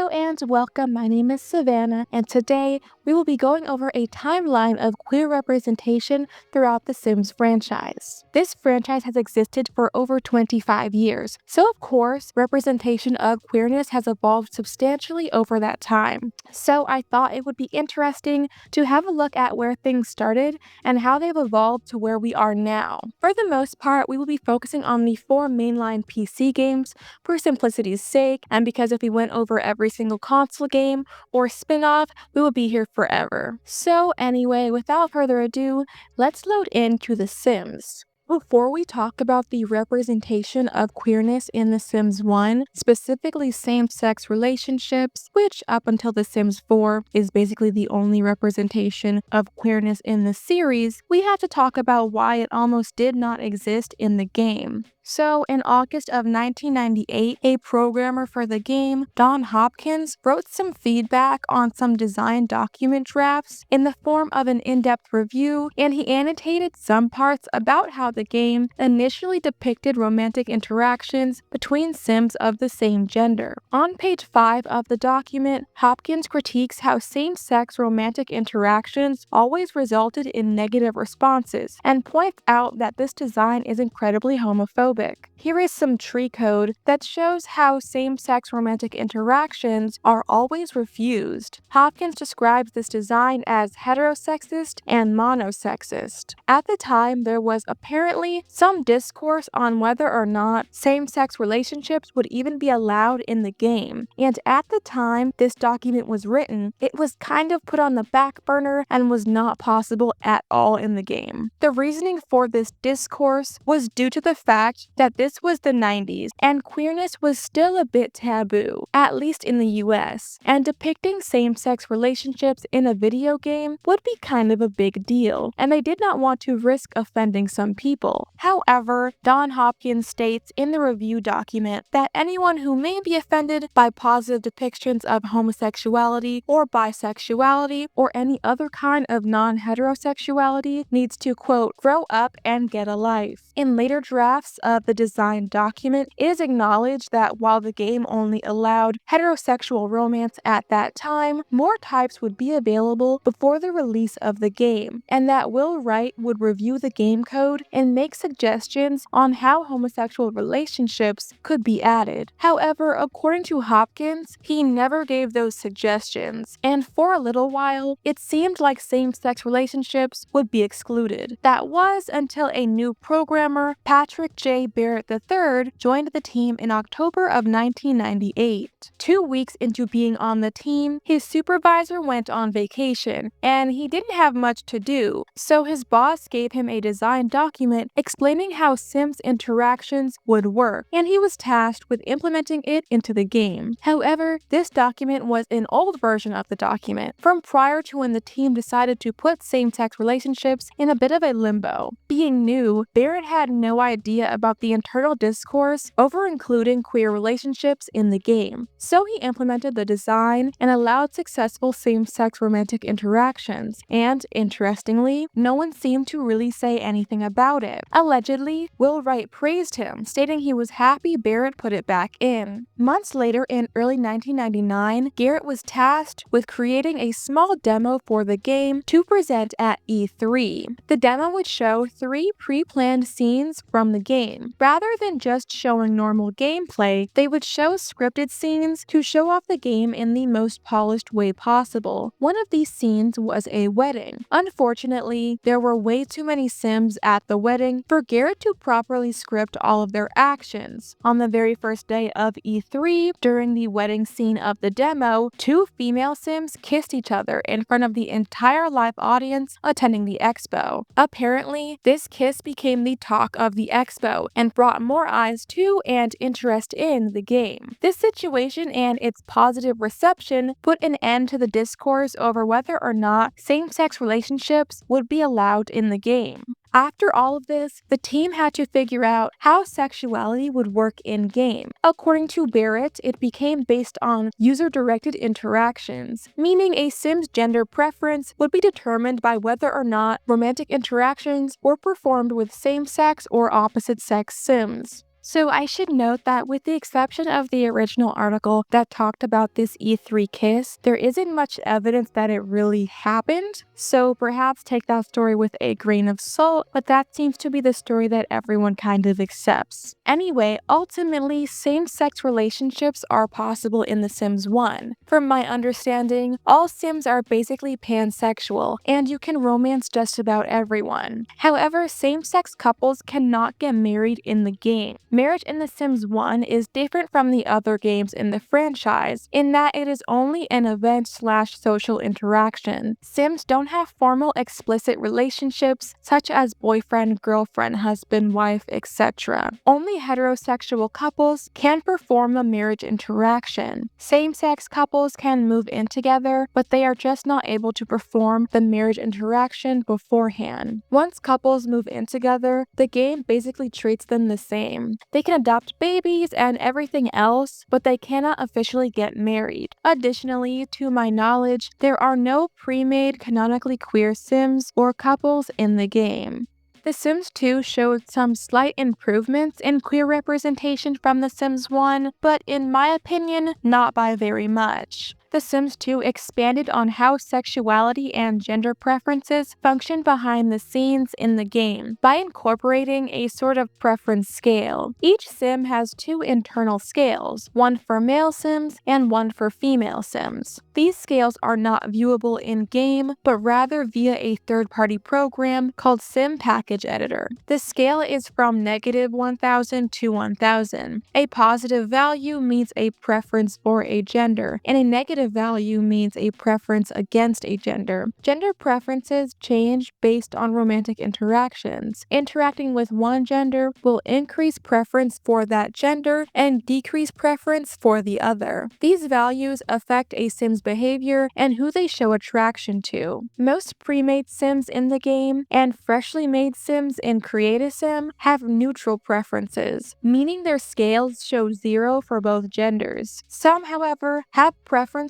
Hello and welcome, my name is Savannah, and today we will be going over a timeline of queer representation throughout the Sims franchise. This franchise has existed for over 25 years, so of course, representation of queerness has evolved substantially over that time. So I thought it would be interesting to have a look at where things started and how they've evolved to where we are now. For the most part, we will be focusing on the 4 mainline PC games for simplicity's sake, and because if we went over every single console game or spin-off, we would be here forever. So anyway, without further ado, let's load into The Sims. Before we talk about the representation of queerness in The Sims 1, specifically same-sex relationships, which up until The Sims 4 is basically the only representation of queerness in the series, we have to talk about why it almost did not exist in the game. So, in August of 1998, a programmer for the game, Don Hopkins, wrote some feedback on some design document drafts in the form of an in-depth review, and he annotated some parts about how the game initially depicted romantic interactions between Sims of the same gender. On page 5 of the document, Hopkins critiques how same-sex romantic interactions always resulted in negative responses, and points out that this design is incredibly homophobic. Here is some tree code that shows how same-sex romantic interactions are always refused. Hopkins describes this design as heterosexist and monosexist. At the time, there was apparently some discourse on whether or not same-sex relationships would even be allowed in the game, and at the time this document was written, it was kind of put on the back burner and was not possible at all in the game. The reasoning for this discourse was due to the fact that this was the 90s and queerness was still a bit taboo, at least in the US, and depicting same-sex relationships in a video game would be kind of a big deal, and they did not want to risk offending some people. However, Don Hopkins states in the review document that anyone who may be offended by positive depictions of homosexuality or bisexuality or any other kind of non-heterosexuality needs to, quote, grow up and get a life. In later drafts of the design document, it is acknowledged that while the game only allowed heterosexual romance at that time, more types would be available before the release of the game, and that Will Wright would review the game code and make suggestions on how homosexual relationships could be added. However, according to Hopkins, he never gave those suggestions, and for a little while, it seemed like same-sex relationships would be excluded. That was until a new programmer, Patrick J. Barrett III, joined the team in October of 1998. 2 weeks into being on the team, his supervisor went on vacation, and he didn't have much to do, so his boss gave him a design document explaining how Sims interactions would work, and he was tasked with implementing it into the game. However, this document was an old version of the document, from prior to when the team decided to put same-sex relationships in a bit of a limbo. Being new, Barrett had no idea about the internal discourse over including queer relationships in the game, so he implemented the design and allowed successful same-sex romantic interactions, and interestingly, no one seemed to really say anything about it. Allegedly, Will Wright praised him, stating he was happy Barrett put it back in. Months later, in early 1999, Garrett was tasked with creating a small demo for the game to present at E3. The demo would show 3 pre-planned scenes from the game. Rather than just showing normal gameplay, they would show scripted scenes to show off the game in the most polished way possible. One of these scenes was a wedding. Unfortunately, there were way too many Sims at the wedding for Garrett to properly script all of their actions. On the very first day of E3, during the wedding scene of the demo, 2 female Sims kissed each other in front of the entire live audience attending the expo. Apparently, this kiss became the talk of the expo and brought more eyes to and interest in the game. This situation and its positive reception put an end to the discourse over whether or not same-sex relationships would be allowed in the game. After all of this, the team had to figure out how sexuality would work in-game. According to Barrett, it became based on user-directed interactions, meaning a Sim's gender preference would be determined by whether or not romantic interactions were performed with same-sex or opposite-sex Sims. So I should note that with the exception of the original article that talked about this E3 kiss, there isn't much evidence that it really happened. So perhaps take that story with a grain of salt, but that seems to be the story that everyone kind of accepts. Anyway, ultimately, same-sex relationships are possible in The Sims 1. From my understanding, all Sims are basically pansexual, and you can romance just about everyone. However, same-sex couples cannot get married in the game. Marriage in The Sims 1 is different from the other games in the franchise, in that it is only an event/social interaction. Sims don't have formal explicit relationships such as boyfriend, girlfriend, husband, wife, etc. Only heterosexual couples can perform a marriage interaction. Same-sex couples can move in together, but they are just not able to perform the marriage interaction beforehand. Once couples move in together, the game basically treats them the same. They can adopt babies and everything else, but they cannot officially get married. Additionally, to my knowledge, there are no pre-made canonically queer Sims or couples in the game. The Sims 2 showed some slight improvements in queer representation from The Sims 1, but in my opinion, not by very much. The Sims 2 expanded on how sexuality and gender preferences function behind the scenes in the game by incorporating a sort of preference scale. Each Sim has two internal scales, one for male Sims and one for female Sims. These scales are not viewable in-game, but rather via a third-party program called Sim Package Editor. The scale is from -1000 to 1000. A positive value means a preference for a gender, and a negative value means a preference against a gender. Gender preferences change based on romantic interactions. Interacting with one gender will increase preference for that gender and decrease preference for the other. These values affect a Sim's behavior and who they show attraction to. Most pre-made Sims in the game and freshly made Sims in Create a Sim have neutral preferences, meaning their scales show 0 for both genders. Some, however, have preferences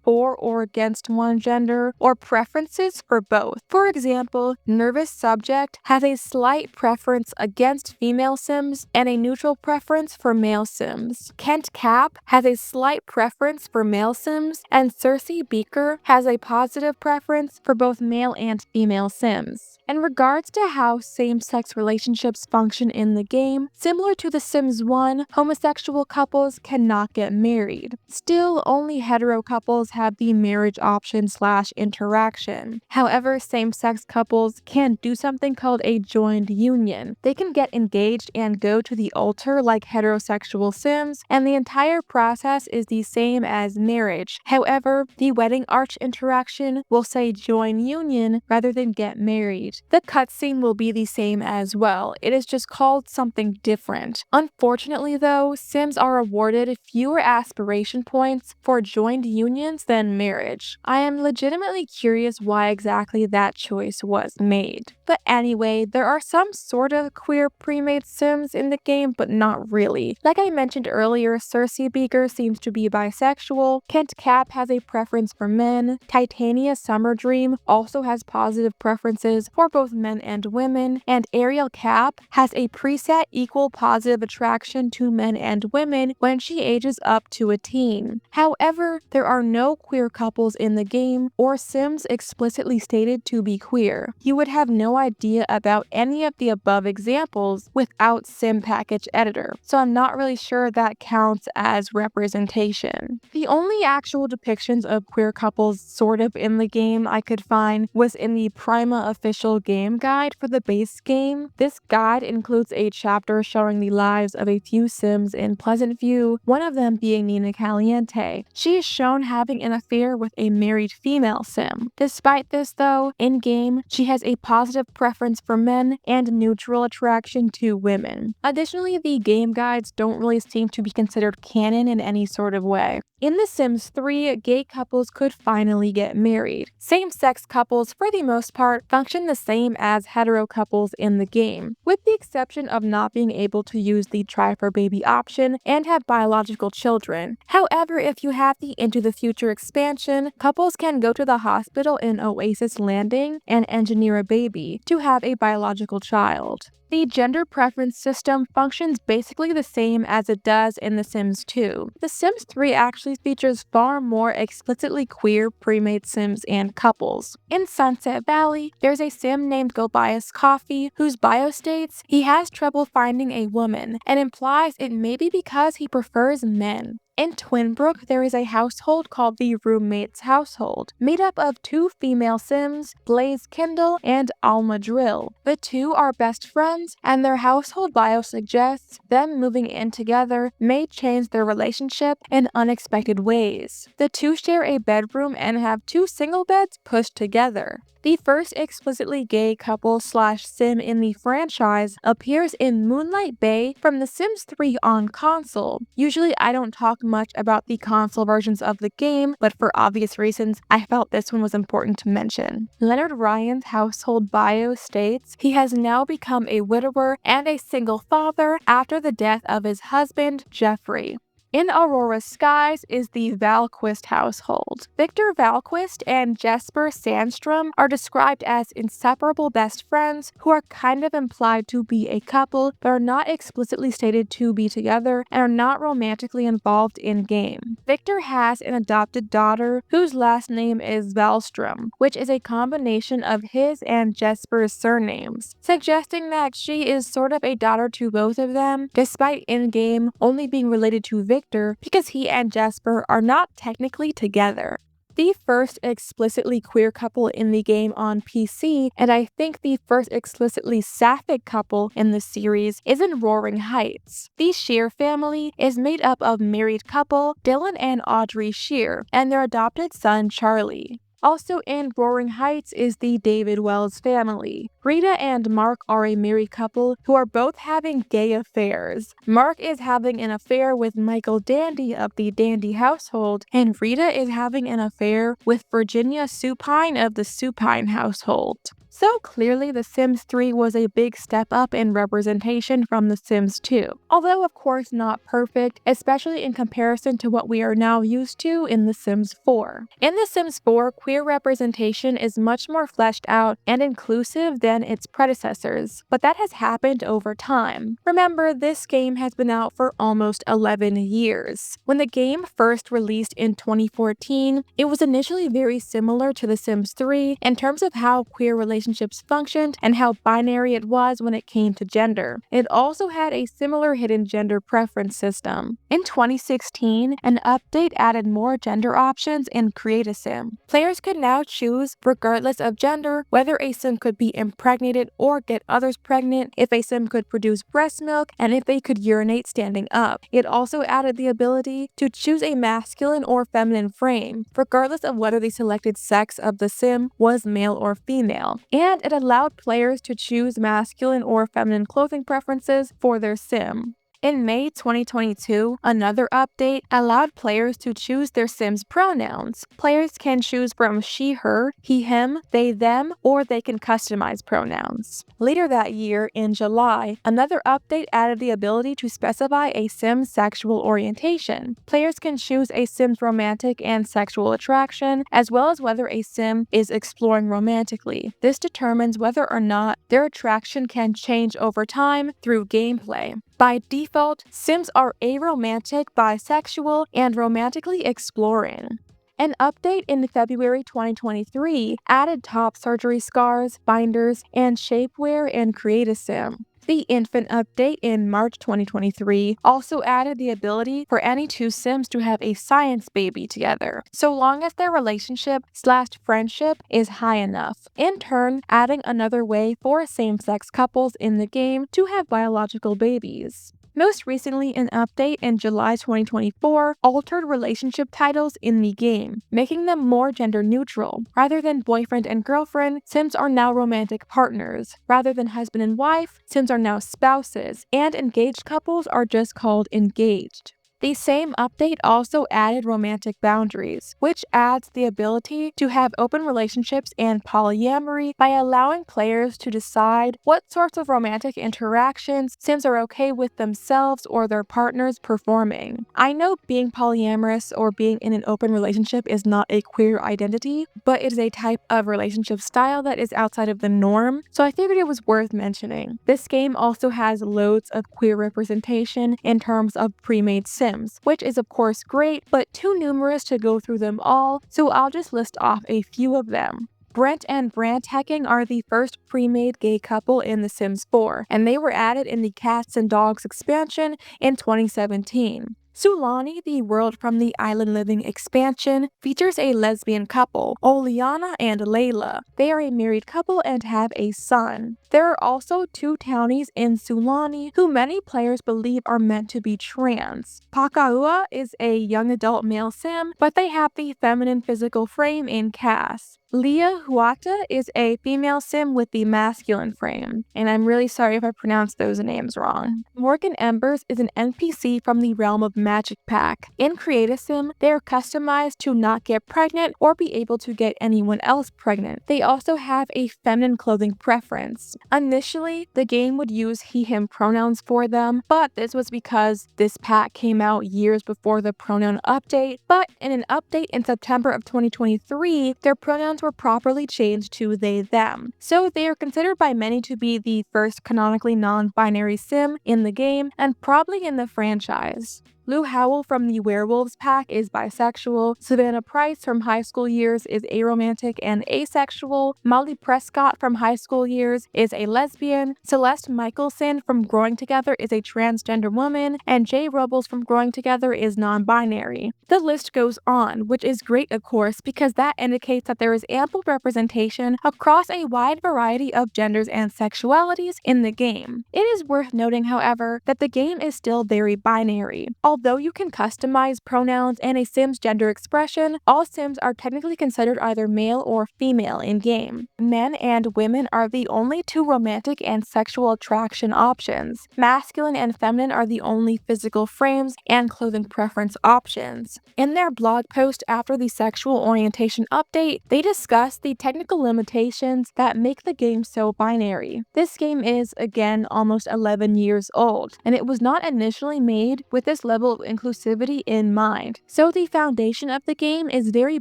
for or against one gender or preferences for both. For example, Nervous Subject has a slight preference against female Sims and a neutral preference for male Sims. Kent Cap has a slight preference for male Sims, and Cersei Beaker has a positive preference for both male and female Sims. In regards to how same-sex relationships function in the game, similar to The Sims 1, homosexual couples cannot get married. Still, only hetero couples have the marriage option/interaction. However, same-sex couples can do something called a joined union. They can get engaged and go to the altar like heterosexual Sims, and the entire process is the same as marriage. However, the wedding arch interaction will say join union rather than get married. The cutscene will be the same as well. It is just called something different. Unfortunately though, Sims are awarded fewer aspiration points for joined unions than marriage. I am legitimately curious why exactly that choice was made. But anyway, there are some sort of queer pre-made Sims in the game, but not really. Like I mentioned earlier, Cersei Beaker seems to be bisexual, Kent Cap has a preference for men, Titania Summer Dream also has positive preferences for both men and women, and Ariel Cap has a preset equal positive attraction to men and women when she ages up to a teen. However, there are no queer couples in the game or Sims explicitly stated to be queer. You would have no idea about any of the above examples without Sim Package Editor, so I'm not really sure that counts as representation. The only actual depictions of queer couples sort of in the game I could find was in the Prima official game guide for the base game. This guide includes a chapter showing the lives of a few Sims in Pleasant View, one of them being Nina Caliente. She is shown having an affair with a married female Sim. Despite this though, in-game, she has a positive preference for men and neutral attraction to women. Additionally, the game guides don't really seem to be considered canon in any sort of way. In The Sims 3, gay couples could finally get married. Same-sex couples, for the most part, function the same as hetero couples in the game, with the exception of not being able to use the try for baby option and have biological children. However, if you have the Into the Future expansion, couples can go to the hospital in Oasis Landing and engineer a baby to have a biological child. The gender preference system functions basically the same as it does in The Sims 2. The Sims 3 actually features far more explicitly queer pre-made Sims and couples. In Sunset Valley, there's a Sim named Gobias Coffee whose bio states he has trouble finding a woman and implies it may be because he prefers men. In Twinbrook, there is a household called the Roommates household, made up of two female Sims, Blaze Kindle and Alma Drill. The two are best friends, and their household bio suggests them moving in together may change their relationship in unexpected ways. The two share a bedroom and have two single beds pushed together. The first explicitly gay couple/sim in the franchise appears in Moonlight Bay from The Sims 3 on console. Usually I don't talk much about the console versions of the game, but for obvious reasons, I felt this one was important to mention. Leonard Ryan's household bio states he has now become a widower and a single father after the death of his husband, Jeffrey. In Aurora Skies is the Valquist household. Victor Valquist and Jesper Sandstrom are described as inseparable best friends who are kind of implied to be a couple but are not explicitly stated to be together and are not romantically involved in-game. Victor has an adopted daughter whose last name is Valstrom, which is a combination of his and Jesper's surnames, suggesting that she is sort of a daughter to both of them, despite in-game only being related to Victor because he and Jesper are not technically together. The first explicitly queer couple in the game on PC, and I think the first explicitly sapphic couple in the series, is in Roaring Heights. The Shear family is made up of married couple Dylan and Audrey Shear and their adopted son Charlie. Also in Roaring Heights is the David Wells family. Rita and Mark are a married couple who are both having gay affairs. Mark is having an affair with Michael Dandy of the Dandy household, and Rita is having an affair with Virginia Supine of the Supine household. So clearly The Sims 3 was a big step up in representation from The Sims 2, although of course not perfect, especially in comparison to what we are now used to in The Sims 4. In The Sims 4, queer representation is much more fleshed out and inclusive than its predecessors, but that has happened over time. Remember, this game has been out for almost 11 years. When the game first released in 2014, it was initially very similar to The Sims 3 in terms of how queer relationships functioned and how binary it was when it came to gender. It also had a similar hidden gender preference system. In 2016, an update added more gender options in Create a Sim. Players could now choose, regardless of gender, whether a sim could be impregnated or get others pregnant, if a sim could produce breast milk, and if they could urinate standing up. It also added the ability to choose a masculine or feminine frame, regardless of whether the selected sex of the sim was male or female. And it allowed players to choose masculine or feminine clothing preferences for their sim. In May 2022, another update allowed players to choose their Sims pronouns. Players can choose from she, her, he, him, they, them, or they can customize pronouns. Later that year, in July, another update added the ability to specify a Sim's sexual orientation. Players can choose a Sim's romantic and sexual attraction, as well as whether a Sim is exploring romantically. This determines whether or not their attraction can change over time through gameplay. By default, Sims are aromantic, bisexual, and romantically exploring. An update in February 2023 added top surgery scars, binders, and shapewear in Create a Sim. The infant update in March 2023 also added the ability for any two Sims to have a science baby together, so long as their relationship/friendship is high enough, in turn adding another way for same-sex couples in the game to have biological babies. Most recently, an update in July 2024 altered relationship titles in the game, making them more gender neutral. Rather than boyfriend and girlfriend, Sims are now romantic partners. Rather than husband and wife, Sims are now spouses, and engaged couples are just called engaged. The same update also added romantic boundaries, which adds the ability to have open relationships and polyamory by allowing players to decide what sorts of romantic interactions Sims are okay with themselves or their partners performing. I know being polyamorous or being in an open relationship is not a queer identity, but it is a type of relationship style that is outside of the norm, so I figured it was worth mentioning. This game also has loads of queer representation in terms of pre-made Sims, which is of course great, but too numerous to go through them all, so I'll just list off a few of them. Brent and Brant Hecking are the first pre-made gay couple in The Sims 4, and they were added in the Cats and Dogs expansion in 2017. Sulani, the World from the Island Living expansion, features a lesbian couple, Oleana and Layla. They are a married couple and have a son. There are also two townies in Sulani who many players believe are meant to be trans. Pakaua is a young adult male sim, but they have the feminine physical frame in Cass. Leah Huata is a female sim with the masculine frame, and I'm really sorry if I pronounced those names wrong. Morgan Embers is an NPC from the realm of Magic Pack. In Create-A-Sim, they are customized to not get pregnant or be able to get anyone else pregnant. They also have a feminine clothing preference. Initially, the game would use he/him pronouns for them, but this was because this pack came out years before the pronoun update, but in an update in September of 2023, their pronouns were properly changed to they/them. So they are considered by many to be the first canonically non-binary sim in the game and probably in the franchise. Lou Howell from the Werewolves pack is bisexual, Savannah Price from High School Years is aromantic and asexual, Molly Prescott from High School Years is a lesbian, Celeste Michelson from Growing Together is a transgender woman, and Jay Robles from Growing Together is non-binary. The list goes on, which is great of course because that indicates that there is ample representation across a wide variety of genders and sexualities in the game. It is worth noting, however, that the game is still very binary. Although you can customize pronouns and a Sim's gender expression, all Sims are technically considered either male or female in-game. Men and women are the only two romantic and sexual attraction options. Masculine and feminine are the only physical frames and clothing preference options. In their blog post after the sexual orientation update, they discuss the technical limitations that make the game so binary. This game is, again, almost 11 years old, and it was not initially made with this level of inclusivity in mind, so the foundation of the game is very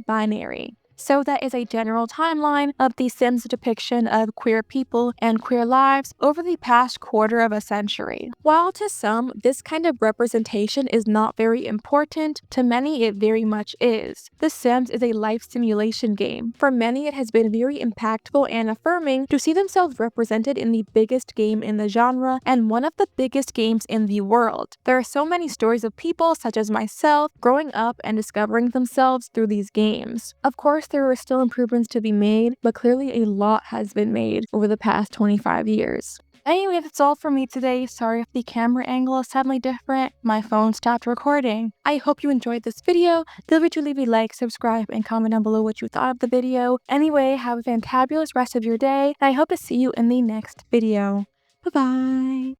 binary. So that is a general timeline of The Sims' depiction of queer people and queer lives over the past quarter of a century. While to some, this kind of representation is not very important, to many it very much is. The Sims is a life simulation game. For many it has been very impactful and affirming to see themselves represented in the biggest game in the genre and one of the biggest games in the world. There are so many stories of people, such as myself, growing up and discovering themselves through these games. Of course, there are still improvements to be made, but clearly a lot has been made over the past 25 years. Anyway, that's all for me today. Sorry if the camera angle is suddenly different. My phone stopped recording. I hope you enjoyed this video. Feel free to leave a like, subscribe, and comment down below what you thought of the video. Anyway, have a fantabulous rest of your day, and I hope to see you in the next video. Bye-bye!